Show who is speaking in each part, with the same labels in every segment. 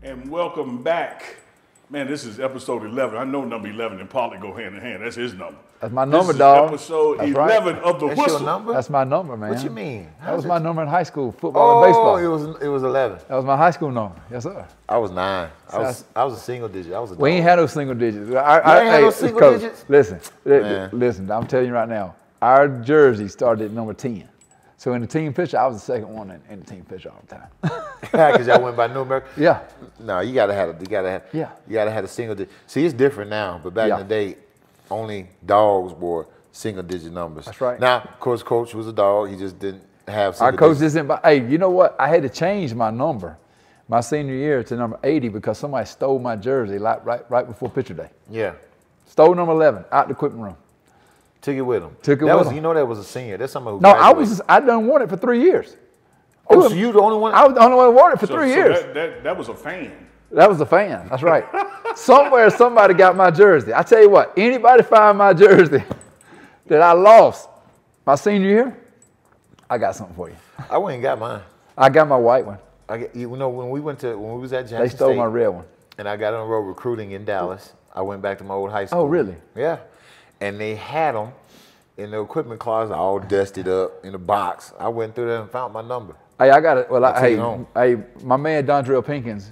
Speaker 1: And welcome back. Man, this is episode 11. I know number 11 and Pollock go hand in hand. That's his number.
Speaker 2: That's my number,
Speaker 1: this is
Speaker 2: dog.
Speaker 1: Episode
Speaker 2: That's
Speaker 1: 11
Speaker 2: right.
Speaker 1: of the
Speaker 3: That's
Speaker 1: Whistle.
Speaker 3: your number?
Speaker 2: That's my number, man.
Speaker 3: What you mean?
Speaker 2: That was my number in high school, football and baseball.
Speaker 3: It was 11.
Speaker 2: That was my high school number. Yes, sir.
Speaker 3: I was 9. I was a single digit. I was a dog.
Speaker 2: We ain't had no single digits.
Speaker 3: You ain't had no single
Speaker 2: Coach,
Speaker 3: digits?
Speaker 2: Listen, I'm telling you right now, our jersey started at number 10. So in the team picture, I was the second one in the team picture all the time.
Speaker 3: Because y'all went by numeric.
Speaker 2: Yeah.
Speaker 3: No, you gotta have a single digit. See, it's different now, but back in the day, only dogs wore single digit numbers.
Speaker 2: That's right.
Speaker 3: Now, of course, Coach was a dog. He just didn't have single
Speaker 2: Our coach
Speaker 3: digits.
Speaker 2: isn't. Hey, you know what? I had to change my number, my senior year, to number 80 because somebody stole my jersey right before picture day.
Speaker 3: Yeah.
Speaker 2: Stole number 11 out the equipment room.
Speaker 3: Took it with him.
Speaker 2: You
Speaker 3: know that was a senior. That's someone who
Speaker 2: No,
Speaker 3: graduated.
Speaker 2: I done worn it for 3 years.
Speaker 3: Oh, so you the only one?
Speaker 2: I was the only one who wore it for 3 years.
Speaker 1: That was a fan.
Speaker 2: That was a fan. That's right. Somewhere somebody got my jersey. I tell you what, anybody find my jersey that I lost my senior year, I got something for you.
Speaker 3: I went and got mine.
Speaker 2: I got my white one.
Speaker 3: When we was at Jackson
Speaker 2: They stole
Speaker 3: State,
Speaker 2: my red one.
Speaker 3: and I got on the road recruiting in Dallas. I went back to my old high school.
Speaker 2: Oh, really?
Speaker 3: Yeah. And they had them in the equipment closet, all dusted up in a box. I went through there and found my number.
Speaker 2: Hey, I got it. Well,
Speaker 3: Hey,
Speaker 2: my man Denzel Pinkins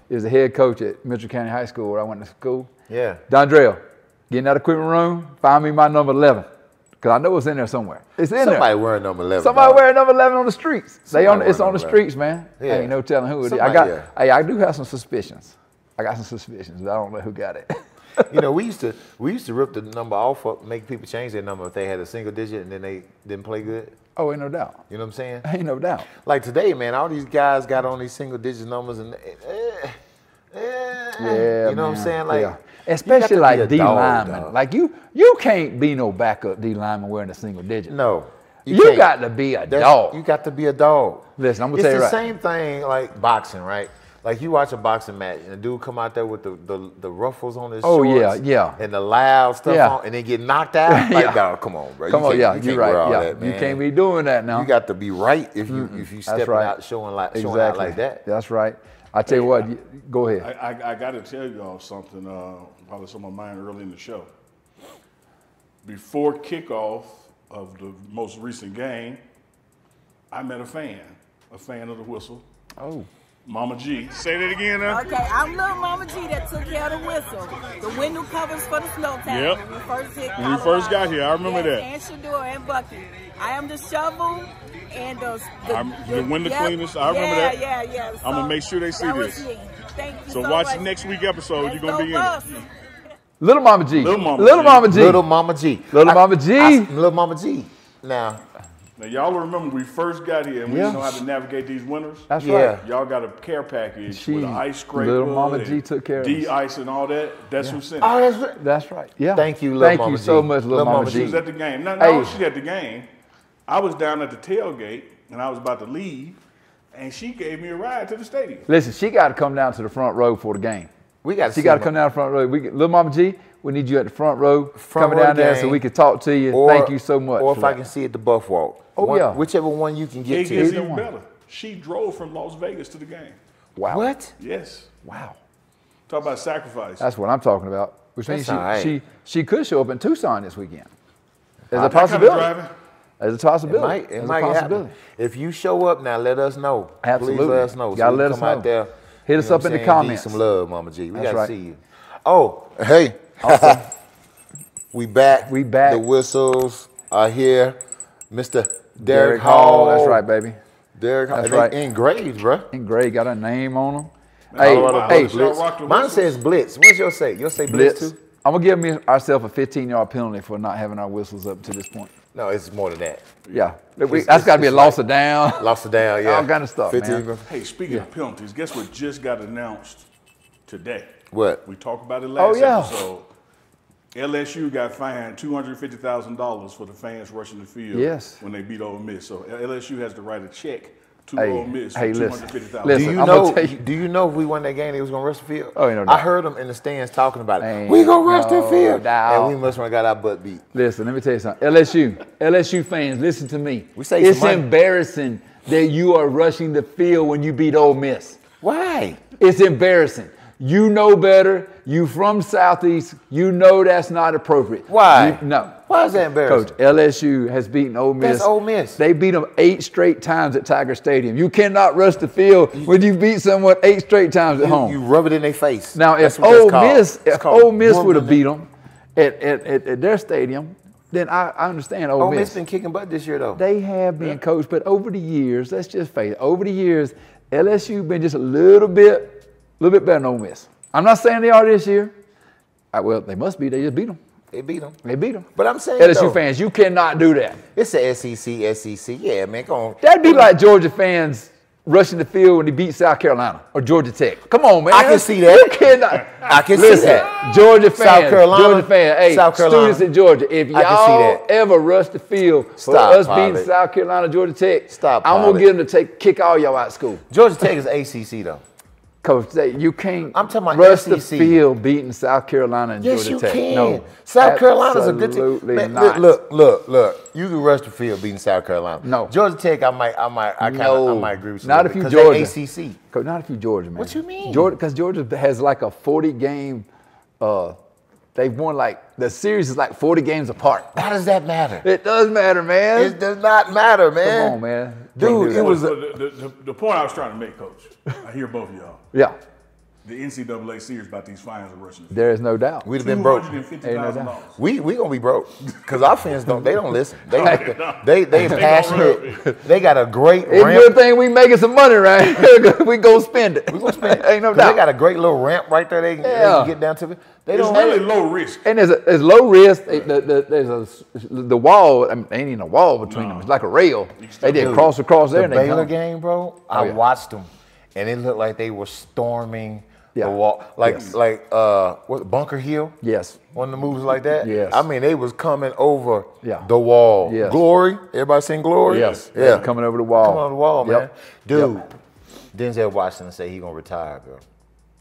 Speaker 2: is the head coach at Mitchell County High School where I went to school.
Speaker 3: Yeah.
Speaker 2: Denzel, get in that equipment room, find me my number 11. Because I know it's in there somewhere. It's in there.
Speaker 3: Somebody wearing number 11.
Speaker 2: Somebody wearing number 11 on the streets. It's on the
Speaker 3: 11.
Speaker 2: streets, man.
Speaker 3: Yeah.
Speaker 2: Ain't no telling who it is. I do have some suspicions. I got some suspicions, but I don't know who got it.
Speaker 3: You know, we used to rip the number off, make people change their number if they had a single digit and then they didn't play good.
Speaker 2: Oh, ain't no doubt.
Speaker 3: You know what I'm saying?
Speaker 2: Ain't no doubt.
Speaker 3: Like today, man, all these guys got on these single digit numbers and
Speaker 2: Yeah,
Speaker 3: you know what I'm saying? Like,
Speaker 2: yeah. Especially like D
Speaker 3: dog.
Speaker 2: lineman. Like you can't be no backup D lineman wearing a single digit.
Speaker 3: No.
Speaker 2: You got to be a dog.
Speaker 3: You got to be a dog.
Speaker 2: Listen, I'm gonna tell you
Speaker 3: It's the
Speaker 2: right.
Speaker 3: same thing like boxing, right? Like you watch a boxing match and the dude come out there with the ruffles on his shorts,
Speaker 2: yeah.
Speaker 3: and the loud stuff on, and then get knocked out. Like, dog, come on, bro.
Speaker 2: You're right.
Speaker 3: wear all
Speaker 2: Yeah,
Speaker 3: that, man.
Speaker 2: you can't be doing that now.
Speaker 3: You got to be right if you stepping out showing out like that.
Speaker 2: That's right. I tell you what, go ahead.
Speaker 1: I got to tell y'all something, probably some of mine early in the show. Before kickoff of the most recent game, I met a fan of the Whistle.
Speaker 2: Oh.
Speaker 1: Mama G. Say that again now.
Speaker 4: Okay, I'm little Mama G that took care of the whistle. The window covers for the snow time.
Speaker 1: Yep.
Speaker 4: When we first hit
Speaker 1: When we first got here, I remember that.
Speaker 4: And Shador and Bucky. I am the shovel and the
Speaker 1: window cleaners. I remember that.
Speaker 4: Yeah.
Speaker 1: I'm going to make sure they see this.
Speaker 4: Thank you
Speaker 1: So
Speaker 4: so
Speaker 1: watch
Speaker 4: much.
Speaker 1: the next week episode. You're going to be in it.
Speaker 2: Little Mama G.
Speaker 1: Little Mama G.
Speaker 2: Little Mama G.
Speaker 3: Little Mama G.
Speaker 2: Little
Speaker 3: Mama G. Now
Speaker 1: y'all remember we first got here and we didn't know how to navigate these winters.
Speaker 2: That's right.
Speaker 1: Y'all got a care package with an ice scraper.
Speaker 2: Little Mama G took care of us.
Speaker 1: De-ice and all that. That's who sent it.
Speaker 3: Oh, that's right.
Speaker 2: That's right. Yeah.
Speaker 3: Thank you, Little Mama G.
Speaker 2: Thank you so much, Little Mama
Speaker 1: She
Speaker 2: G.
Speaker 1: was at the game. No, she at the game. I was down at the tailgate and I was about to leave and she gave me a ride to the stadium.
Speaker 2: Listen, she got to come down to the front row for the game. She got to come down the front row. Little Mama G, we need you at the front row, coming down there so we can talk to you. Thank you so much.
Speaker 3: Or if I can see at the Buff Walk. Whichever one you can get
Speaker 1: It
Speaker 3: to.
Speaker 1: gets even better. She drove from Las Vegas to the game.
Speaker 2: Wow.
Speaker 3: What?
Speaker 1: Yes.
Speaker 2: Wow.
Speaker 1: Talk about sacrifice.
Speaker 2: That's what I'm talking about. Which means she could show up in Tucson this weekend. There's a
Speaker 1: That kind of
Speaker 2: possibility.
Speaker 1: driving.
Speaker 2: There's a possibility.
Speaker 3: It might happen. If you show up now, let us know.
Speaker 2: Absolutely.
Speaker 3: Please let us know.
Speaker 2: Gotta
Speaker 3: so
Speaker 2: let
Speaker 3: us
Speaker 2: us
Speaker 3: come
Speaker 2: know.
Speaker 3: out there.
Speaker 2: Hit us up in the comments.
Speaker 3: Give you some love, Mama G. We
Speaker 2: That's
Speaker 3: gotta
Speaker 2: right.
Speaker 3: see you. Oh, hey. We back.
Speaker 2: We back.
Speaker 3: The whistles are here. Mr. Derek Hall.
Speaker 2: That's right, baby.
Speaker 3: Derek Hall.
Speaker 2: That's right.
Speaker 3: Engraved, bro.
Speaker 2: Engraved, got a name on them.
Speaker 3: Mine says Blitz. What's yours say? Yours say Blitz too?
Speaker 2: I'm going to give ourselves a 15-yard penalty for not having our whistles up to this point.
Speaker 3: No, it's more than that.
Speaker 2: Yeah. That's got to be a loss of down.
Speaker 3: Loss of down, yeah.
Speaker 2: All kind of stuff,
Speaker 3: 15.
Speaker 2: man.
Speaker 1: Hey, speaking of penalties, guess what just got announced today?
Speaker 3: What?
Speaker 1: We talked about it last
Speaker 2: yeah.
Speaker 1: episode. LSU got fined $250,000 for the fans rushing the field when they beat Ole Miss. So LSU has to write a check to Ole Miss for $250,000.
Speaker 3: Do you know if we won that game, they was going to rush the field?
Speaker 2: Oh, you know that.
Speaker 3: I heard them in the stands talking about it. We going to rush the field. And we must have got our butt beat.
Speaker 2: Listen, let me tell you something. LSU fans, listen to me.
Speaker 3: We say
Speaker 2: it's embarrassing that you are rushing the field when you beat Ole Miss.
Speaker 3: Why?
Speaker 2: It's embarrassing. You know better. You from Southeast. You know that's not appropriate.
Speaker 3: Why?
Speaker 2: No.
Speaker 3: Why is that embarrassing?
Speaker 2: Coach, LSU has beaten Ole Miss.
Speaker 3: That's Ole Miss.
Speaker 2: They beat them 8 straight times at Tiger Stadium. You cannot rush the field when you beat someone 8 straight times at home.
Speaker 3: You rub it in their face.
Speaker 2: Now, if Ole Miss would have beat them at their stadium, then I understand Ole Miss.
Speaker 3: Ole Miss been kicking butt this year, though.
Speaker 2: They have been, Coach, but over the years, let's just face it, over the years, LSU been just a little bit better than Ole Miss. I'm not saying they are this year. Well, they must be. They just beat them.
Speaker 3: They beat them.
Speaker 2: They beat them.
Speaker 3: But I'm saying,
Speaker 2: LSU fans, you cannot do that.
Speaker 3: It's the SEC. Yeah, man, come on.
Speaker 2: That'd be like Georgia fans rushing the field when they beat South Carolina or Georgia Tech. Come on, man.
Speaker 3: I can see that.
Speaker 2: You cannot.
Speaker 3: I can see that.
Speaker 2: Georgia fans,
Speaker 3: South Carolina,
Speaker 2: Georgia fans, hey,
Speaker 3: South Carolina.
Speaker 2: students in Georgia, if y'all ever rush the field for us beating South Carolina, Georgia Tech, I'm going to get them to kick all y'all out of school.
Speaker 3: Georgia Tech is ACC, though.
Speaker 2: Coach, you can't
Speaker 3: I'm talking about
Speaker 2: rush
Speaker 3: SEC.
Speaker 2: the field beating South Carolina and Georgia Tech.
Speaker 3: Yes, you can.
Speaker 2: No,
Speaker 3: South Carolina's a good team.
Speaker 2: Absolutely
Speaker 3: Man,
Speaker 2: not.
Speaker 3: Look. You can rush the field beating South Carolina.
Speaker 2: No.
Speaker 3: Georgia Tech, I might agree with you.
Speaker 2: Not if you Georgia.
Speaker 3: ACC.
Speaker 2: Coach, not if you Georgia, man.
Speaker 3: What you mean?
Speaker 2: Because Georgia has like a 40-game. They've won the series is like 40 games apart.
Speaker 3: How does that matter?
Speaker 2: It does matter, man.
Speaker 3: It does not matter, man.
Speaker 2: Come on, man.
Speaker 1: Dude, it was the point I was trying to make, Coach. I hear both of y'all.
Speaker 2: Yeah.
Speaker 1: The NCAA serious about these fines of rushing.
Speaker 2: There is no doubt.
Speaker 3: We'd have been broke.
Speaker 1: $250,000.
Speaker 3: We gonna be broke because our fans don't listen. They passionate. They got a great
Speaker 2: it's
Speaker 3: ramp.
Speaker 2: Good thing we making some money, right? We go spend it.
Speaker 3: We gonna spend it.
Speaker 2: Ain't no doubt.
Speaker 3: They got a great little ramp right there. They can get down to it.
Speaker 1: It's really low risk.
Speaker 2: And there's low risk. There's the wall. I mean, ain't even a wall between them. It's like a rail. They did cross across there.
Speaker 3: The Baylor game, bro. I watched them, and it looked like they were storming the wall, what Bunker Hill?
Speaker 2: Yes.
Speaker 3: One of the moves like that?
Speaker 2: Yes.
Speaker 3: I mean, they was coming over the wall.
Speaker 2: Yes.
Speaker 3: Glory? Everybody seen Glory?
Speaker 2: Yes.
Speaker 3: Yeah.
Speaker 2: Coming over the wall.
Speaker 3: Coming over the wall, man. Dude,
Speaker 2: Yep.
Speaker 3: Denzel Washington say he gonna retire, bro.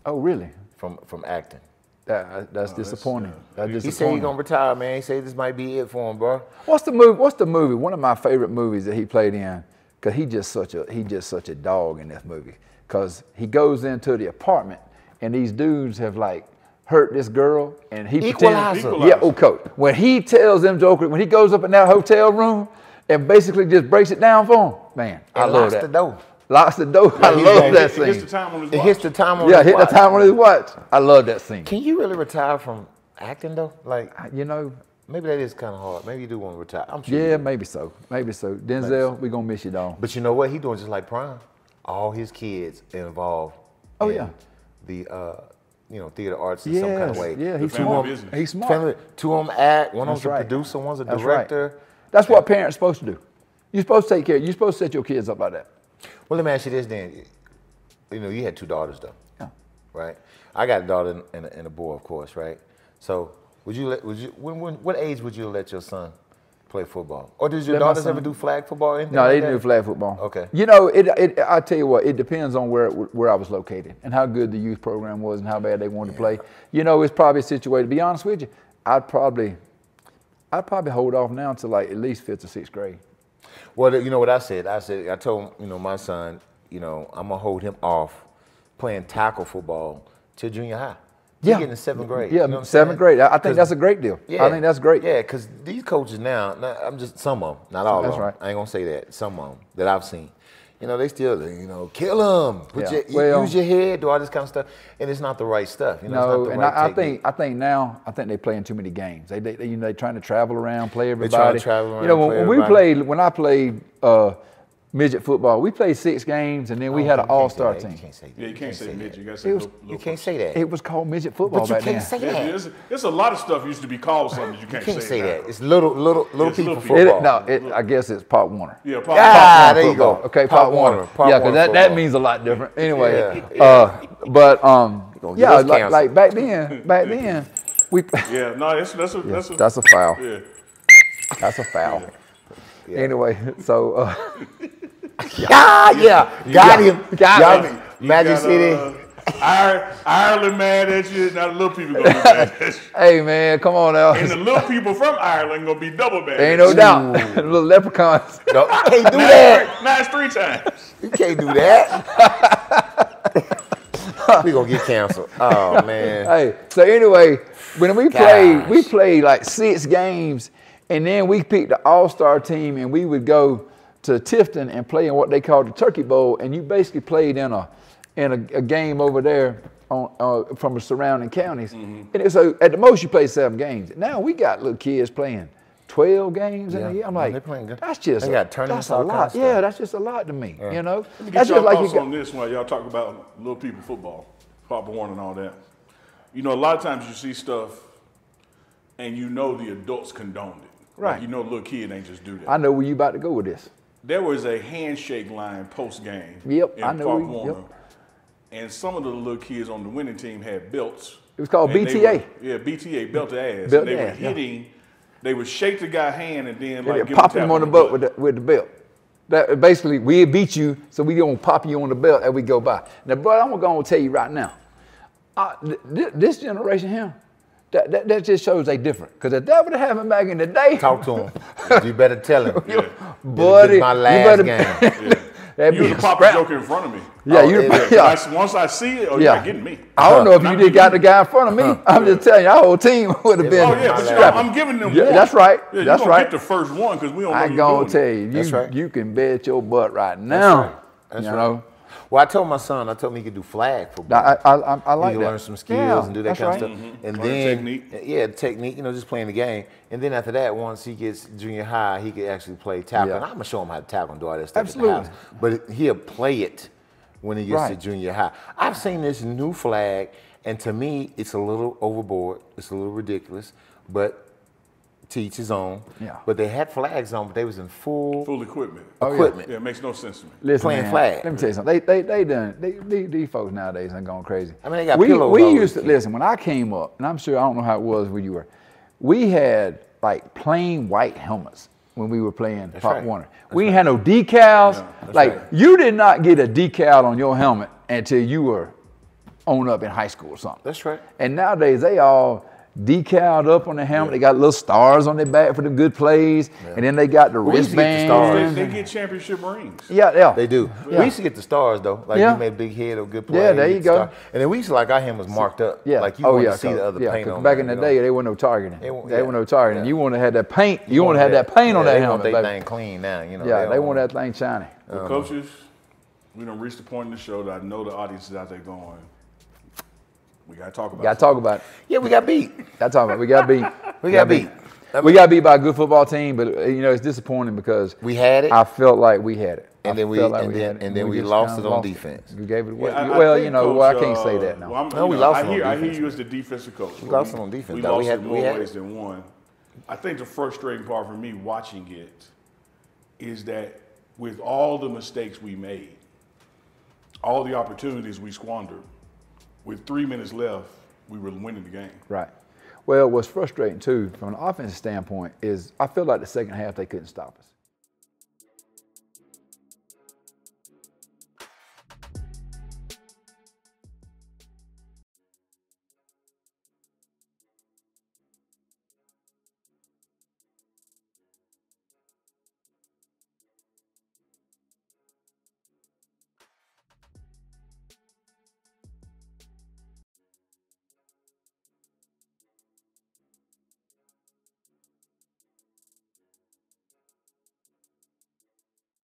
Speaker 2: Oh, really?
Speaker 3: From acting.
Speaker 2: That's disappointing.
Speaker 3: He said he gonna retire, man. He said this might be it for him, bro.
Speaker 2: What's the movie? One of my favorite movies that he played in, because he just such a dog in this movie. Because he goes into the apartment and these dudes have hurt this girl, and he
Speaker 3: Equalizer.
Speaker 2: Coach. When he tells them jokers, when he goes up in that hotel room and basically just breaks it down for them, man, I love that. Locks the door. I love that scene.
Speaker 1: It hits the time on his watch.
Speaker 3: It hits the time on his watch.
Speaker 2: Yeah, hit the time on his watch. I love that scene.
Speaker 3: Can you really retire from acting though?
Speaker 2: Maybe
Speaker 3: that is kind of hard. Maybe you do want to retire. I'm sure.
Speaker 2: Yeah, maybe so. Denzel, we're gonna miss you, dog.
Speaker 3: But you know what? He doing just like Prime. All his kids involved. The theater arts in some kind of way.
Speaker 2: Yeah, he's smart.
Speaker 3: Family, 2 of them act. One of them's a producer. One's a director.
Speaker 2: Right. That's what parents are supposed to do. You're supposed to take care. You're supposed to set your kids up like that.
Speaker 3: Well, let me ask you this then. You had 2 daughters though.
Speaker 2: Yeah.
Speaker 3: Right. I got a daughter and a boy, of course. Right. So what age would you let your son play football? Or did your daughters ever do flag football? Or anything
Speaker 2: no, they
Speaker 3: like
Speaker 2: didn't do flag football.
Speaker 3: Okay.
Speaker 2: I tell you what, it depends on where I was located and how good the youth program was and how bad they wanted to play. It's probably situated. To be honest with you, I'd probably hold off now until at least 5th or 6th grade.
Speaker 3: Well, you know what I said? I told my son, I'm gonna hold him off playing tackle football till junior high. He's getting in 7th grade.
Speaker 2: Yeah, 7th grade. I think that's a great deal.
Speaker 3: Yeah,
Speaker 2: I think that's great.
Speaker 3: Yeah, because these coaches now, some of them, not all of them.
Speaker 2: That's right.
Speaker 3: I ain't gonna say that. Some of them that I've seen. They still, kill them. Use your head, do all this kind of stuff, and it's not the right stuff.
Speaker 2: I think they're playing too many games. They trying to travel around, play everybody.
Speaker 3: They trying to travel around,
Speaker 2: when I played midget football, we played 6 games, and then we had an all-star team.
Speaker 3: You can't say that.
Speaker 1: Yeah, you can't say midget. You got to say
Speaker 3: you can't say that.
Speaker 2: It was called midget football back then.
Speaker 3: But you can't say that.
Speaker 1: There's a lot of stuff used to be called something that you can't say
Speaker 3: that. It's little people
Speaker 2: football.
Speaker 3: football.
Speaker 2: I guess it's Pop Warner.
Speaker 1: Yeah, Pop Warner.
Speaker 3: There you go.
Speaker 2: Okay, Pop Warner. Yeah, because that means a lot different. Anyway, but back then, we.
Speaker 1: Yeah, no,
Speaker 2: that's a foul.
Speaker 1: Yeah.
Speaker 2: That's a foul. Yeah. Anyway, so.
Speaker 3: Got him. Magic City.
Speaker 1: Ireland mad at you. Now the little people gonna be mad at you.
Speaker 2: Hey man, come on now.
Speaker 1: And the little people from Ireland gonna be double mad.
Speaker 2: Ain't no doubt. The little leprechauns.
Speaker 3: No, you can't do that.
Speaker 1: Now it's 3 times.
Speaker 3: You can't do that. We gonna get canceled. Oh man.
Speaker 2: Hey, so anyway, when we played like 6 games, and then we picked the all-star team, and we would go to Tifton and play in what they call the Turkey Bowl, and you basically played in a game over there from the surrounding counties. And so at the most you play 7 games. Now we got little kids playing 12 games in a year. I'm like, that's just that's a lot. Yeah, that's just a lot to me. You know,
Speaker 1: let me get your thoughts on this while y'all talk about little people football, Pop Warner and all that. You know, a lot of times you see stuff, and you know the adults condoned it.
Speaker 2: Right.
Speaker 1: Like, you know, little kid ain't just do that.
Speaker 2: I know where you about to go with this.
Speaker 1: There was a handshake line post game.
Speaker 2: Yep,
Speaker 1: in
Speaker 2: I know.
Speaker 1: Pop Warner, and some of the little kids on the winning team had belts.
Speaker 2: It was called BTA.
Speaker 1: BTA, belt to ass.
Speaker 2: Belt
Speaker 1: and they were hitting. They would shake the guy's hand and then like
Speaker 2: pop him on the butt with the belt. That basically we beat you, so we gonna pop you on the belt as we go by. Now, brother, I'm gonna tell you right now, this generation here, that just shows they different. Because if that would have happened back in the day,
Speaker 3: talk to him. You better tell him,
Speaker 2: buddy.
Speaker 3: My last game.
Speaker 1: You was a papa joke in front of me.
Speaker 2: Yeah,
Speaker 1: once I see it, you're not getting me.
Speaker 2: I don't know if you did got the guy in front of me. I'm just telling you, our whole team would have been.
Speaker 1: Oh yeah, but I'm giving them one.
Speaker 2: That's right.
Speaker 1: Yeah,
Speaker 2: that's right.
Speaker 1: Get the first one because we don't know
Speaker 2: I'm gonna tell you, you can bet your butt right now.
Speaker 3: That's right. Well, I told my son, I told him he could do flag football.
Speaker 2: I like that.
Speaker 3: He could learn some skills and do that kind of stuff. And then,
Speaker 1: technique.
Speaker 3: You know, just playing the game. And then after that, once he gets junior high, he could actually play tackle. And I'm gonna show him how to tackle and do all that stuff at the house. But he'll play it when he gets to junior high. I've seen this new flag, and to me, it's a little overboard. It's a little ridiculous, but to each his own. But they had flags on, but they was in full
Speaker 1: equipment.
Speaker 3: Yeah,
Speaker 1: it makes no sense to me.
Speaker 2: Listen,
Speaker 3: playing flag.
Speaker 2: Let me tell you something. These folks nowadays ain't going crazy.
Speaker 3: I mean, they got pillows.
Speaker 2: We used to listen when I came up, and I'm sure I don't know how it was where you were. We had like plain white helmets when we were playing Pop Warner. We ain't had no decals. You did not get a decal on your helmet until you were on up in high school or something.
Speaker 3: That's right.
Speaker 2: And nowadays they all decaled up on the helmet. They got little stars on their back for the good plays, and then they got the wristbands.
Speaker 1: They get championship rings.
Speaker 2: Yeah,
Speaker 3: they do. We used to get the stars though. Like you made a big head or good play.
Speaker 2: Yeah, there you go.
Speaker 3: And then we used to like our helmets marked up. Yeah, like you wanted to see the other paint on.
Speaker 2: Back in the day, they wasn't no targeting. They weren't no targeting. You want to have that paint. You want to have that paint on that helmet.
Speaker 3: They want that thing clean now. You know.
Speaker 2: Yeah, they want that thing shiny.
Speaker 1: Well, coaches, we done reached the point in the show that I know the audience is out there going, we got to talk about it.
Speaker 2: Got to talk about it.
Speaker 3: Yeah, we got beat.
Speaker 2: That's all right. We got beat.
Speaker 3: We got beat.
Speaker 2: We got beat by a good football team, but you know it's disappointing because
Speaker 3: we had it.
Speaker 2: I felt like we had it.
Speaker 3: And then we lost it on defense.
Speaker 2: We gave it away. Well, you know, Coach, I can't say that now.
Speaker 1: We lost it on defense. I hear you as the defensive coach.
Speaker 3: We lost it on defense.
Speaker 1: We lost it more ways than one. I think the frustrating part for me watching it is that with all the mistakes we made, all the opportunities we squandered, with 3 minutes left, we were winning the game.
Speaker 2: Right. Well, what's frustrating too, from an offensive standpoint, is I feel like the second half they couldn't stop us.